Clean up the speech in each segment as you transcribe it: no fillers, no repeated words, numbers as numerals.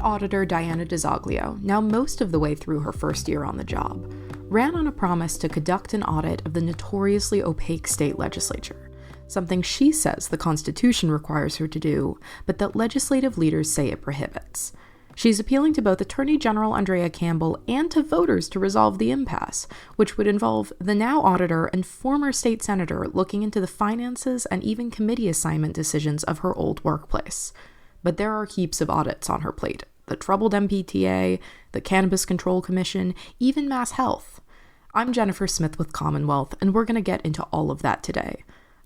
Auditor Diana DiZoglio, now most of the way through her first year on the job, ran on a promise to conduct an audit of the notoriously opaque state legislature, something she says the Constitution requires her to do, but that legislative leaders say it prohibits. She's appealing to both Attorney General Andrea Campbell and to voters to resolve the impasse, which would involve the now auditor and former state senator looking into the finances and even committee assignment decisions of her old workplace. But there are heaps of audits on her plate. The troubled MPTA, the Cannabis Control Commission, even Mass Health. I'm Jennifer Smith with CommonWealth, and we're going to get into all of that today.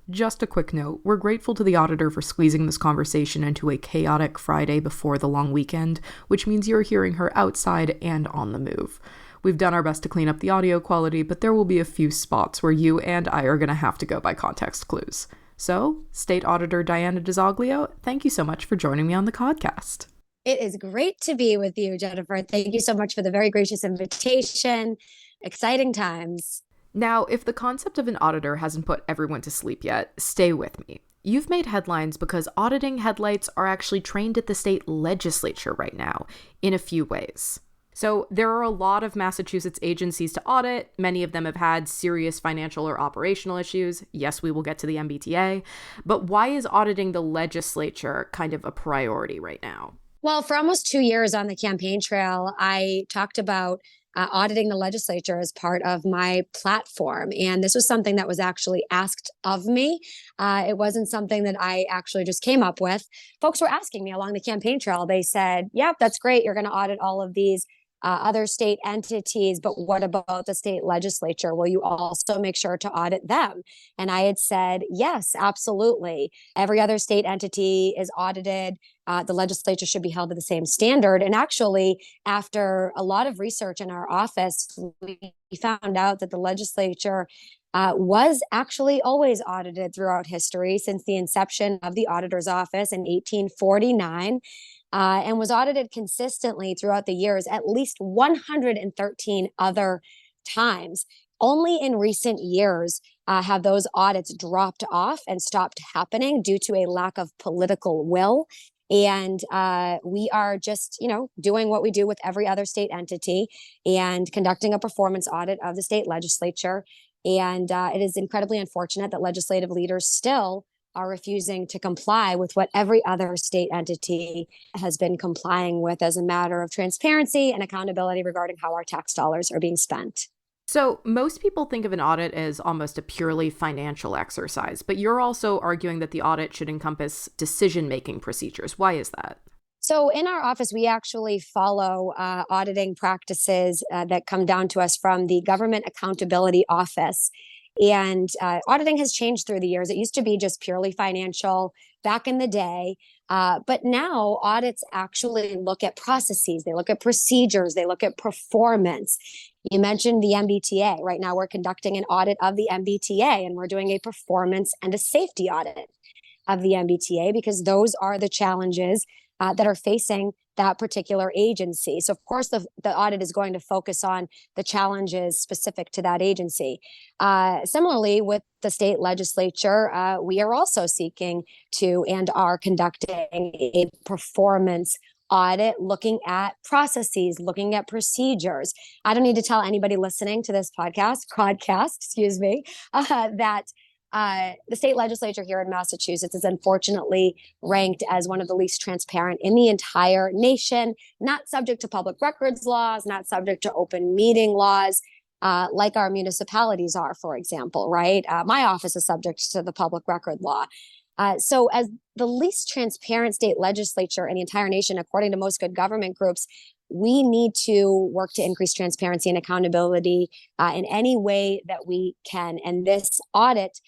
Just a quick note, we're grateful to the auditor for squeezing this conversation into a chaotic Friday before the long weekend, which means you're hearing her outside and on the move. We've done our best to clean up the audio quality, but there will be a few spots where you and I are going to have to go by context clues. So, State Auditor Diana DiZoglio, thank you so much for joining me on the podcast. It is great to be with you, Jennifer. Thank you so much for the very gracious invitation. Exciting times. Now, if the concept of an auditor hasn't put everyone to sleep yet, stay with me. You've made headlines because auditing headlights are actually trained at the state legislature right now, in a few ways. So there are a lot of Massachusetts agencies to audit. Many of them have had serious financial or operational issues. Yes, we will get to the MBTA. But why is auditing the legislature kind of a priority right now? Well, for almost 2 years on the campaign trail, I talked about auditing the legislature as part of my platform. And this was something that was actually asked of me. It wasn't something that I actually just came up with. Folks were asking me along the campaign trail. They said, yep, that's great. You're going to audit all of these other state entities, but what about the state legislature? Will you also make sure to audit them? And I had said, yes, absolutely. Every other state entity is audited. The legislature should be held to the same standard. And actually, after a lot of research in our office, we found out that the legislature was actually always audited throughout history since the inception of the auditor's office in 1849. And was audited consistently throughout the years, at least 113 other times. Only in recent years have those audits dropped off and stopped happening due to a lack of political will. And we are just, doing what we do with every other state entity and conducting a performance audit of the state legislature. And it is incredibly unfortunate that legislative leaders still are refusing to comply with what every other state entity has been complying with as a matter of transparency and accountability regarding how our tax dollars are being spent. So most people think of an audit as almost a purely financial exercise, but you're also arguing that the audit should encompass decision-making procedures. Why is that? So in our office, we actually follow auditing practices that come down to us from the Government Accountability Office. And auditing has changed through the years. It used to be just purely financial back in the day. But now audits actually look at processes. They look at procedures. They look at performance. You mentioned the MBTA. Right now, we're conducting an audit of the MBTA, and we're doing a performance and a safety audit of the MBTA because those are the challenges that are facing that particular agency. So, of course, the audit is going to focus on the challenges specific to that agency. Similarly, with the state legislature, we are also seeking to and are conducting a performance audit, looking at processes, looking at procedures. I don't need to tell anybody listening to this podcast, that the state legislature here in Massachusetts is unfortunately ranked as one of the least transparent in the entire nation, not subject to public records laws, not subject to open meeting laws, like our municipalities are, for example, right? My office is subject to the public record law. So as the least transparent state legislature in the entire nation, according to most good government groups, we need to work to increase transparency and accountability in any way that we can. And this audit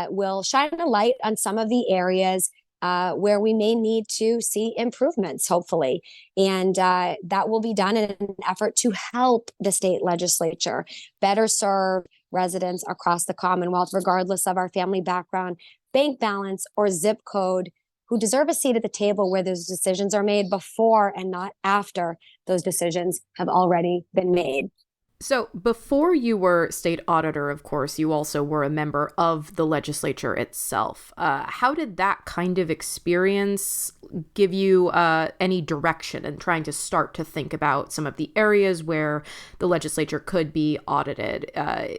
will shine a light on some of the areas where we may need to see improvements, hopefully. And that will be done in an effort to help the state legislature better serve residents across the Commonwealth, regardless of our family background, bank balance, or zip code, who deserve a seat at the table where those decisions are made before and not after those decisions have already been made. So before you were state auditor, of course, you also were a member of the legislature itself. How did that kind of experience give you any direction in trying to start to think about some of the areas where the legislature could be audited?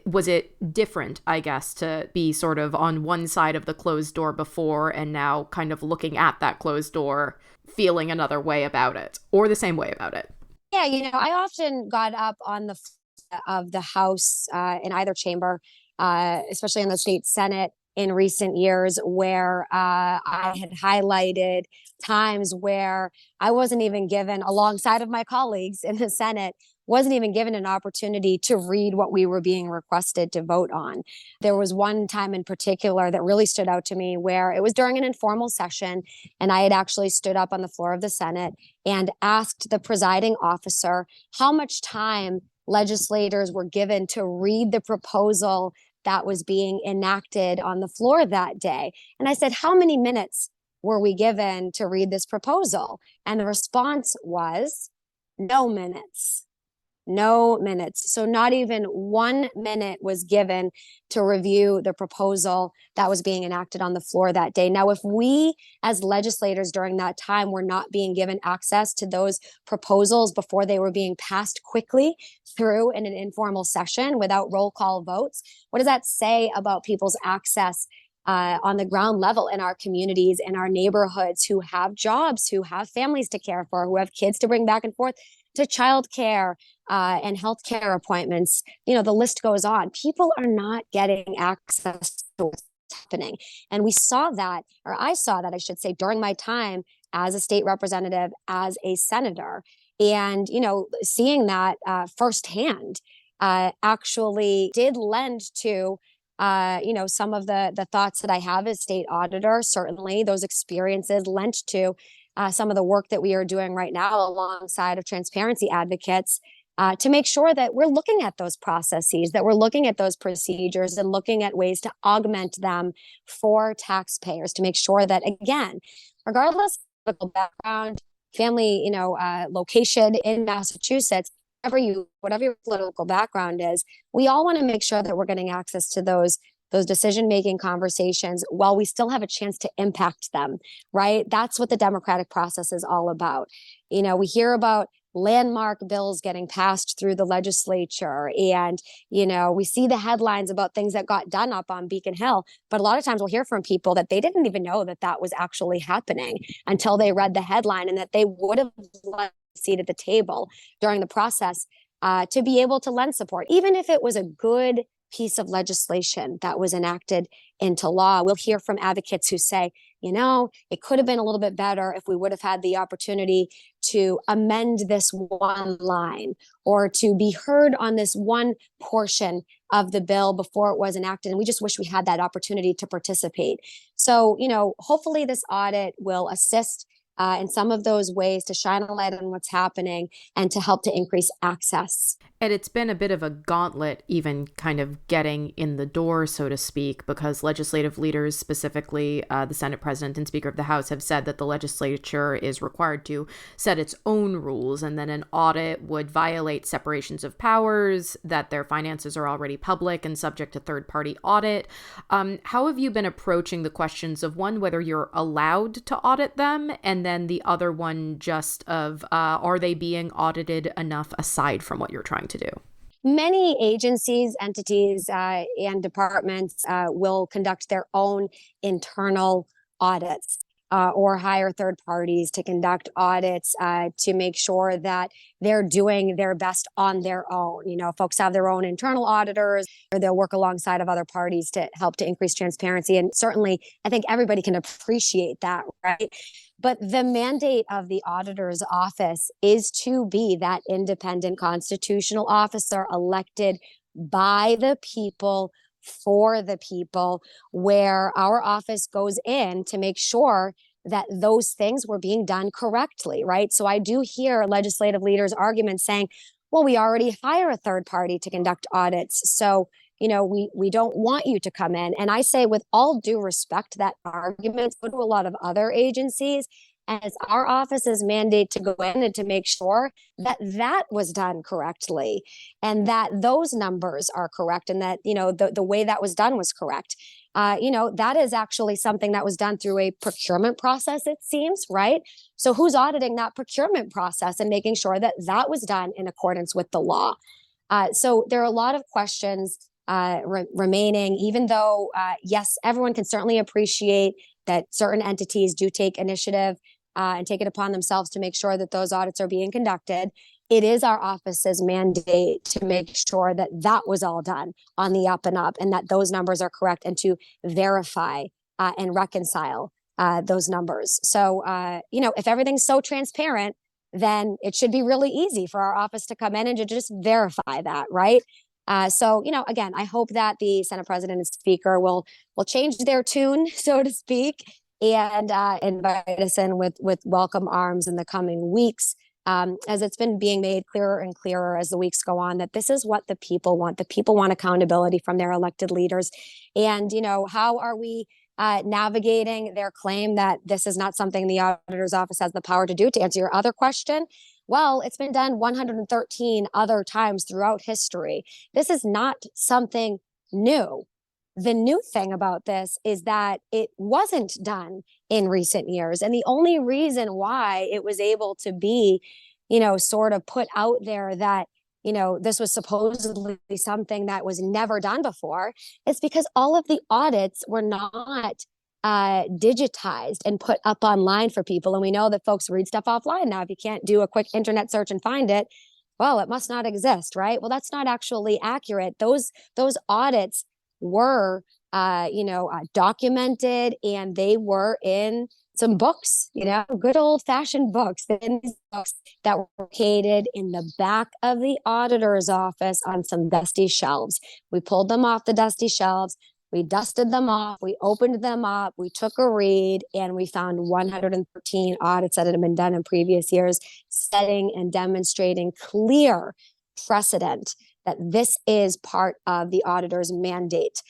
Was it different, I guess, to be sort of on one side of the closed door before and now kind of looking at that closed door, feeling another way about it or the same way about it? Yeah, I often got up on the floor of the House in either chamber, especially in the state Senate in recent years, where I had highlighted times where I wasn't even given, alongside of my colleagues in the Senate, wasn't even given an opportunity to read what we were being requested to vote on. There was one time in particular that really stood out to me where it was during an informal session, and I had actually stood up on the floor of the Senate and asked the presiding officer how much time legislators were given to read the proposal that was being enacted on the floor that day. And I said, how many minutes were we given to read this proposal? And the response was no minutes. No minutes. So not even 1 minute was given to review the proposal that was being enacted on the floor that day. Now, if we as legislators during that time were not being given access to those proposals before they were being passed quickly through in an informal session without roll call votes, what does that say about people's access on the ground level in our communities, in our neighborhoods, who have jobs, who have families to care for, who have kids to bring back and forth to childcare and healthcare appointments? The list goes on. People are not getting access to what's happening. And we saw that, or I saw that, I should say, during my time as a state representative, as a senator. And, seeing that firsthand actually did lend to some of the thoughts that I have as state auditor. Certainly those experiences lent to some of the work that we are doing right now alongside of transparency advocates to make sure that we're looking at those processes, that we're looking at those procedures and looking at ways to augment them for taxpayers, to make sure that, again, regardless of political background, family, location in Massachusetts, whatever your political background is, we all want to make sure that we're getting access to those decision-making conversations while we still have a chance to impact them, right? That's what the democratic process is all about. We hear about landmark bills getting passed through the legislature, and, we see the headlines about things that got done up on Beacon Hill, but a lot of times we'll hear from people that they didn't even know that that was actually happening until they read the headline, and that they would have liked a seat at the table during the process to be able to lend support, even if it was a good piece of legislation that was enacted into law. We'll hear from advocates who say, it could have been a little bit better if we would have had the opportunity to amend this one line or to be heard on this one portion of the bill before it was enacted. And we just wish we had that opportunity to participate. So, hopefully this audit will assist in some of those ways to shine a light on what's happening and to help to increase access. And it's been a bit of a gauntlet, even kind of getting in the door, so to speak, because legislative leaders, specifically the Senate President and Speaker of the House, have said that the legislature is required to set its own rules, and then an audit would violate separations of powers, that their finances are already public and subject to third-party audit. How have you been approaching the questions of, one, whether you're allowed to audit them, and then the other one just of, are they being audited enough aside from what you're trying to do? Many agencies, entities, and departments will conduct their own internal audits or hire third parties to conduct audits to make sure that they're doing their best on their own. Folks have their own internal auditors, or they'll work alongside of other parties to help to increase transparency. And certainly, I think everybody can appreciate that, right? But the mandate of the auditor's office is to be that independent constitutional officer elected by the people for the people, where our office goes in to make sure that those things were being done correctly, right? So I do hear legislative leaders' arguments saying, well, we already hire a third party to conduct audits, so we don't want you to come in. And I say, with all due respect, that argument go to a lot of other agencies, and it's our office's mandate to go in and to make sure that that was done correctly and that those numbers are correct and that, the way that was done was correct. that is actually something that was done through a procurement process, it seems, right? So who's auditing that procurement process and making sure that that was done in accordance with the law? So there are a lot of questions remaining, even though, yes, everyone can certainly appreciate that certain entities do take initiative and take it upon themselves to make sure that those audits are being conducted. It is our office's mandate to make sure that that was all done on the up and up and that those numbers are correct and to verify and reconcile those numbers. So, if everything's so transparent, then it should be really easy for our office to come in and to just verify that, right? So, again, I hope that the Senate President and Speaker will change their tune, so to speak, and invite us in with welcome arms in the coming weeks. As it's been being made clearer and clearer as the weeks go on, that this is what the people want. The people want accountability from their elected leaders. And, how are we navigating their claim that this is not something the auditor's office has the power to do? To answer your other question, well, it's been done 113 other times throughout history. This is not something new. The new thing about this is that it wasn't done in recent years. And the only reason why it was able to be, sort of put out there that, this was supposedly something that was never done before is because all of the audits were not digitized and put up online for people. And we know that folks read stuff offline now. If you can't do a quick internet search and find it, well, it must not exist, right? Well, that's not actually accurate. Those audits were, documented, and they were in some books, good old fashioned books, books that were located in the back of the auditor's office on some dusty shelves. We pulled them off the dusty shelves. We dusted them off. We opened them up. We took a read, and we found 113 audits that had been done in previous years, setting and demonstrating clear precedent that this is part of the auditor's mandate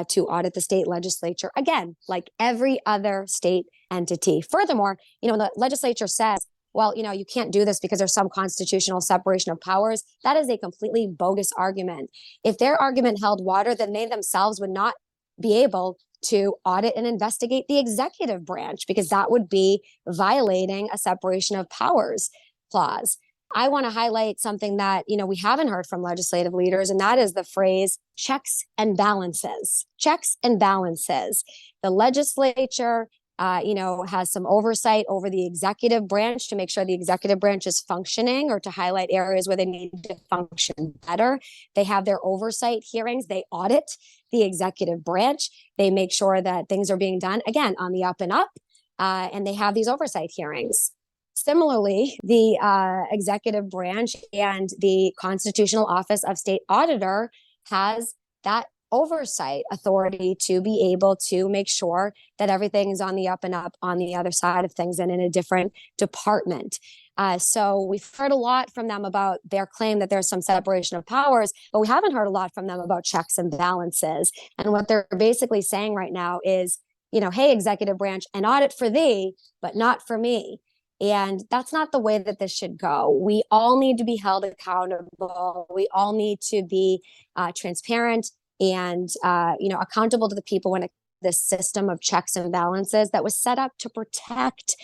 to audit the state legislature, again, like every other state entity. Furthermore, the legislature says, well, you can't do this because there's some constitutional separation of powers. That is a completely bogus argument. If their argument held water, then they themselves would not be able to audit and investigate the executive branch, because that would be violating a separation of powers clause. I want to highlight something that, we haven't heard from legislative leaders, and that is the phrase checks and balances. Checks and balances. The legislature, has some oversight over the executive branch to make sure the executive branch is functioning, or to highlight areas where they need to function better. They have their oversight hearings. They audit the executive branch. They make sure that things are being done, again, on the up and up, and they have these oversight hearings. Similarly, the executive branch and the Constitutional Office of State Auditor has that oversight authority to be able to make sure that everything is on the up and up on the other side of things and in a different department. So we've heard a lot from them about their claim that there's some separation of powers, but we haven't heard a lot from them about checks and balances. And what they're basically saying right now is, hey, executive branch, an audit for thee, but not for me. And that's not the way that this should go. We all need to be held accountable. We all need to be transparent and, accountable to the people when this system of checks and balances that was set up to protect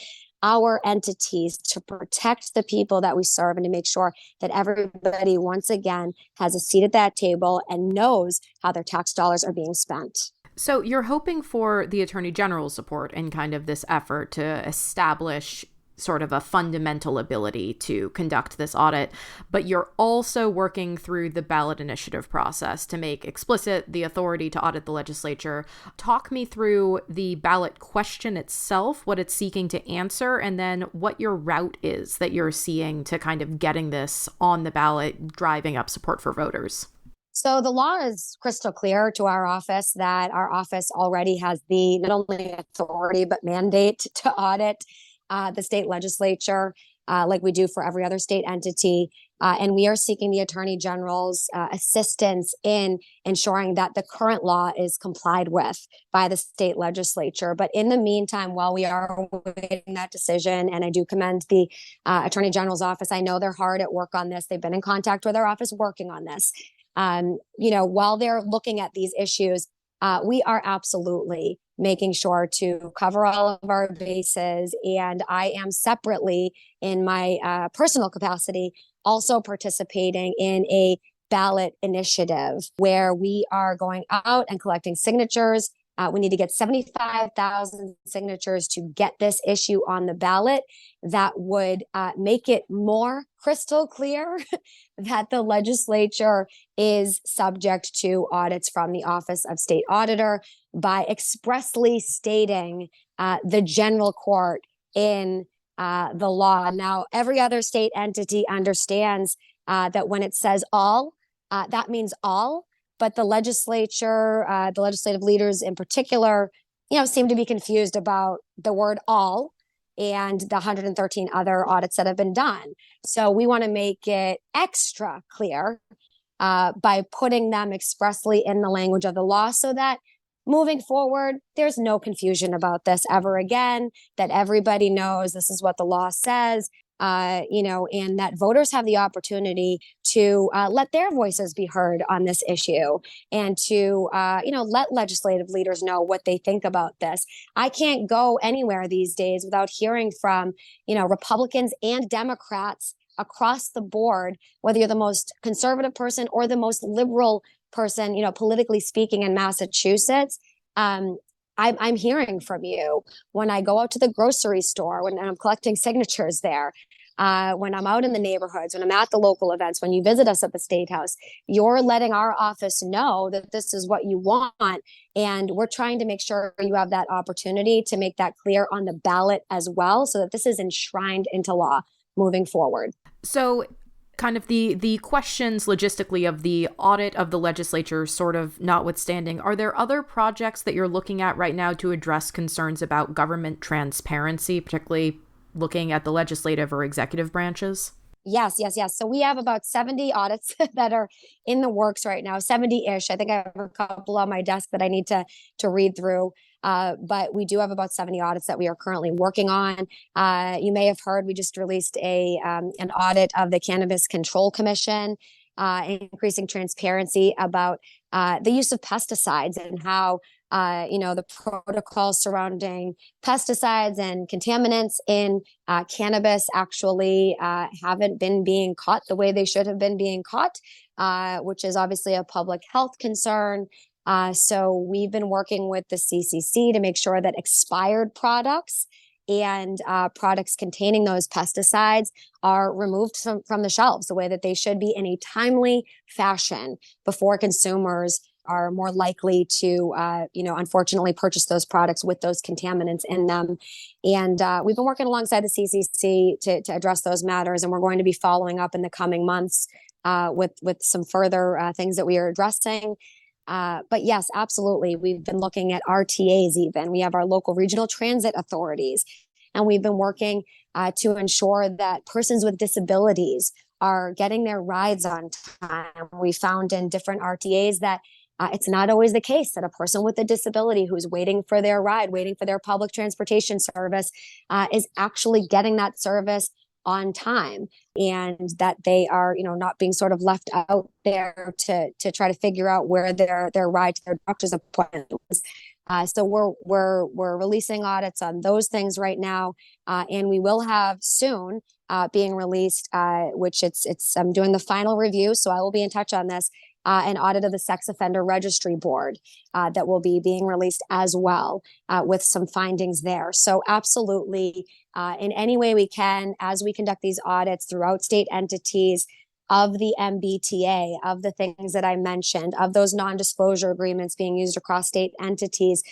our entities, to protect the people that we serve, and to make sure that everybody, once again, has a seat at that table and knows how their tax dollars are being spent. So you're hoping for the Attorney General's support in kind of this effort to establish sort of a fundamental ability to conduct this audit, but you're also working through the ballot initiative process to make explicit the authority to audit the legislature. Talk me through the ballot question itself, what it's seeking to answer, and then what your route is that you're seeing to kind of getting this on the ballot, driving up support for voters. So the law is crystal clear to our office that our office already has the not only authority but mandate to audit the state legislature, like we do for every other state entity. And we are seeking the Attorney General's assistance in ensuring that the current law is complied with by the state legislature. But in the meantime, while we are waiting that decision, and I do commend the Attorney General's office, I know they're hard at work on this. They've been in contact with our office working on this. While they're looking at these issues, we are absolutely making sure to cover all of our bases. And I am separately, in my personal capacity, also participating in a ballot initiative where we are going out and collecting signatures. We need to get 75,000 signatures to get this issue on the ballot. That would make it more crystal clear that the legislature is subject to audits from the Office of State Auditor by expressly stating the general court in the law. Now, every other state entity understands that when it says all, that means all. But the legislature, the legislative leaders in particular, seem to be confused about the word all and the 113 other audits that have been done. So we want to make it extra clear by putting them expressly in the language of the law so that moving forward, there's no confusion about this ever again, that everybody knows this is what the law says. And that voters have the opportunity to let their voices be heard on this issue and to, let legislative leaders know what they think about this. I can't go anywhere these days without hearing from, Republicans and Democrats across the board, whether you're the most conservative person or the most liberal person, politically speaking in Massachusetts. I'm hearing from you when I go out to the grocery store, when I'm collecting signatures there, when I'm out in the neighborhoods, when I'm at the local events, when you visit us at the State House, you're letting our office know that this is what you want. And we're trying to make sure you have that opportunity to make that clear on the ballot as well, so that this is enshrined into law moving forward. So kind of the questions logistically of the audit of the legislature sort of notwithstanding, are there other projects that you're looking at right now to address concerns about government transparency, particularly looking at the legislative or executive branches? Yes. So we have about 70 audits that are in the works right now, 70-ish. I think I have a couple on my desk that I need to read through. But we do have about 70 audits that we are currently working on. You may have heard we just released an audit of the Cannabis Control Commission, increasing transparency about the use of pesticides and how the protocols surrounding pesticides and contaminants in cannabis actually haven't been being caught the way they should have been being caught, which is obviously a public health concern. So we've been working with the CCC to make sure that expired products and products containing those pesticides are removed from the shelves the way that they should be in a timely fashion before consumers are more likely to, unfortunately purchase those products with those contaminants in them. And we've been working alongside the CCC to address those matters. And we're going to be following up in the coming months with some further things that we are addressing. But yes, absolutely. We've been looking at RTAs even. We have our local regional transit authorities. And we've been working to ensure that persons with disabilities are getting their rides on time. We found in different RTAs that it's not always the case that a person with a disability who's waiting for their ride, waiting for their public transportation service, is actually getting that service on time, and that they are, not being sort of left out there to try to figure out where their ride to their doctor's appointment was. So we're releasing audits on those things right now, and we will have soon being released, which I'm doing the final review, so I will be in touch on this. An audit of the Sex Offender Registry Board that will be being released as well, with some findings there. So absolutely, in any way we can, as we conduct these audits throughout state entities of the MBTA, of the things that I mentioned, of those non-disclosure agreements being used across state entities,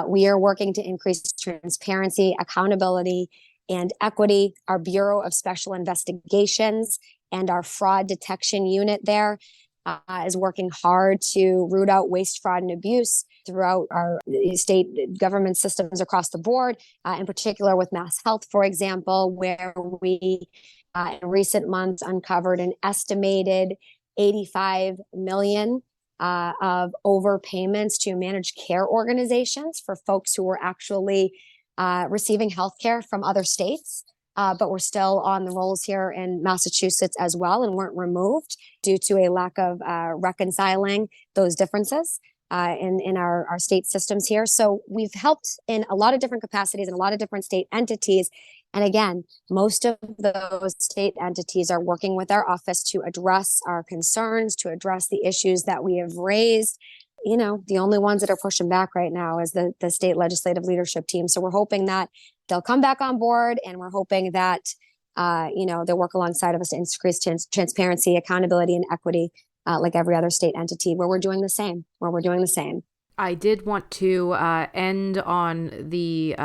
we are working to increase transparency, accountability, and equity. Our Bureau of Special Investigations and our fraud detection unit there is working hard to root out waste, fraud, and abuse throughout our state government systems across the board, in particular with Mass Health, for example, where we in recent months uncovered an estimated 85 million of overpayments to managed care organizations for folks who were actually receiving healthcare from other states. But we're still on the rolls here in Massachusetts as well and weren't removed due to a lack of reconciling those differences. in our state systems here. So we've helped in a lot of different capacities and a lot of different state entities. And again, most of those state entities are working with our office to address our concerns, to address the issues that we have raised. The only ones that are pushing back right now is the state legislative leadership team. So we're hoping that they'll come back on board, and we're hoping that, they'll work alongside of us to increase transparency, accountability, and equity, like every other state entity where we're doing the same. I did want to end on the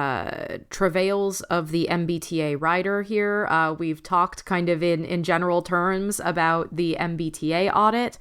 travails of the MBTA rider here. We've talked kind of in general terms about the MBTA audit.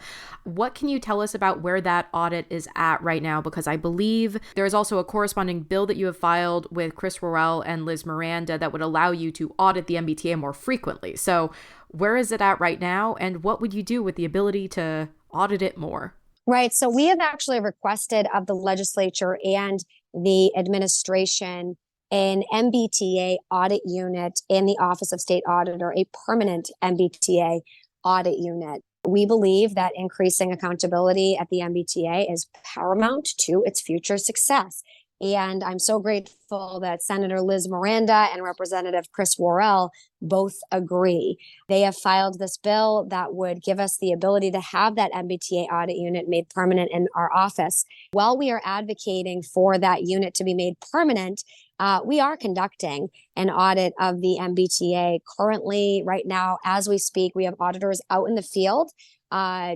What can you tell us about where that audit is at right now? Because I believe there is also a corresponding bill that you have filed with Chris Worrell and Liz Miranda that would allow you to audit the MBTA more frequently. So where is it at right now? And what would you do with the ability to audit it more? Right. So we have actually requested of the legislature and the administration an MBTA audit unit in the Office of State Auditor, a permanent MBTA audit unit. We believe that increasing accountability at the MBTA is paramount to its future success. And I'm so grateful that Senator Liz Miranda and Representative Chris Worrell both agree. They have filed this bill that would give us the ability to have that MBTA audit unit made permanent in our office. While we are advocating for that unit to be made permanent, we are conducting an audit of the MBTA currently. Right now, as we speak, we have auditors out in the field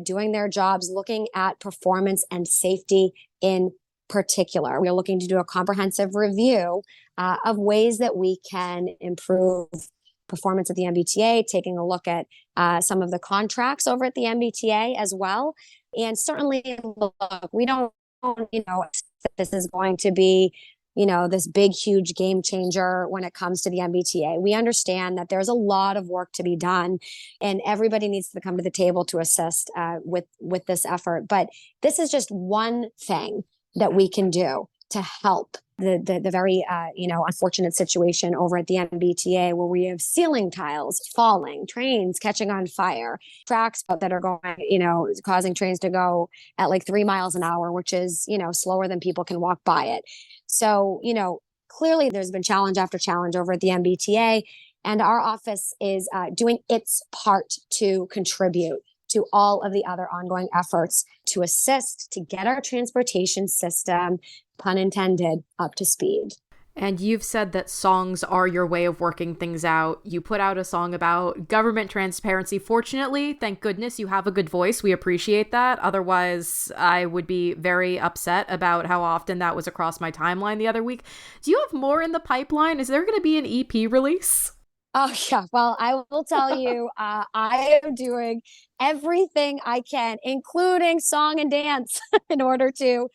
doing their jobs, looking at performance and safety in particular. We are looking to do a comprehensive review of ways that we can improve performance at the MBTA, taking a look at some of the contracts over at the MBTA as well. And certainly, look, we don't, this is going to be, this big, huge game changer when it comes to the MBTA. We understand that there's a lot of work to be done, and everybody needs to come to the table to assist with this effort. But this is just one thing that we can do to help the very unfortunate situation over at the MBTA, where we have ceiling tiles falling, trains catching on fire, tracks that are going, causing trains to go at like 3 miles an hour, which is, slower than people can walk by it. So, clearly there's been challenge after challenge over at the MBTA, and our office is doing its part to contribute to all of the other ongoing efforts to assist to get our transportation system, pun intended, up to speed. And you've said that songs are your way of working things out. You put out a song about government transparency. Fortunately, thank goodness you have a good voice. We appreciate that. Otherwise, I would be very upset about how often that was across my timeline the other week. Do you have more in the pipeline? Is there going to be an EP release? Oh, yeah. Well, I will tell you, I am doing everything I can, including song and dance, in order to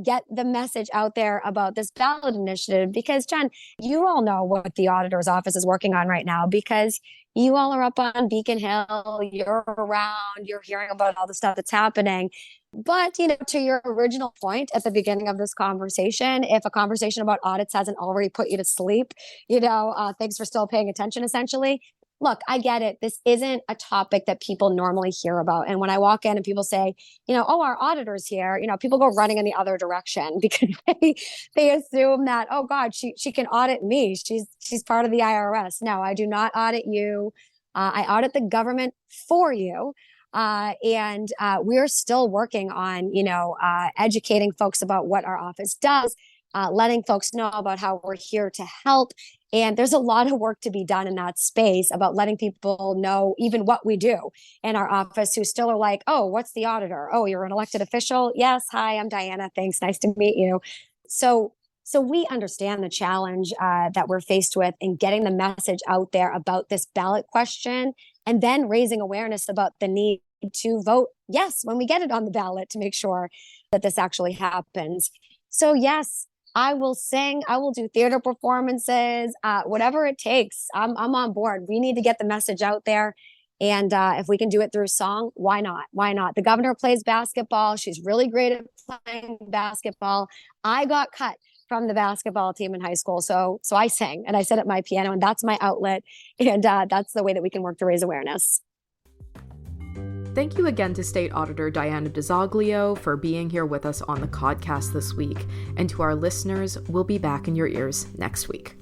get the message out there about this ballot initiative. Because, Jen, you all know what the auditor's office is working on right now, because you all are up on Beacon Hill, you're around, you're hearing about all the stuff that's happening. But, to your original point at the beginning of this conversation, if a conversation about audits hasn't already put you to sleep, thanks for still paying attention, essentially. Look, I get it. This isn't a topic that people normally hear about. And when I walk in and people say, oh, our auditor's here, people go running in the other direction because they assume that, oh God, she can audit me. She's part of the IRS. No, I do not audit you. I audit the government for you. And we're still working on, educating folks about what our office does, letting folks know about how we're here to help. And there's a lot of work to be done in that space about letting people know even what we do in our office, who still are like, oh, what's the auditor? Oh, you're an elected official? Yes. Hi, I'm Diana. Thanks. Nice to meet you. So we understand the challenge that we're faced with in getting the message out there about this ballot question, and then raising awareness about the need to vote yes when we get it on the ballot, to make sure that this actually happens. So yes, I will sing, I will do theater performances, whatever it takes. I'm on board. We need to get the message out there. And if we can do it through song, why not? Why not? The governor plays basketball. She's really great at playing basketball. I got cut from the basketball team in high school. So I sang and I sit at my piano, and that's my outlet. And that's the way that we can work to raise awareness. Thank you again to State Auditor Diana DiZoglio for being here with us on the podcast this week. And to our listeners, we'll be back in your ears next week.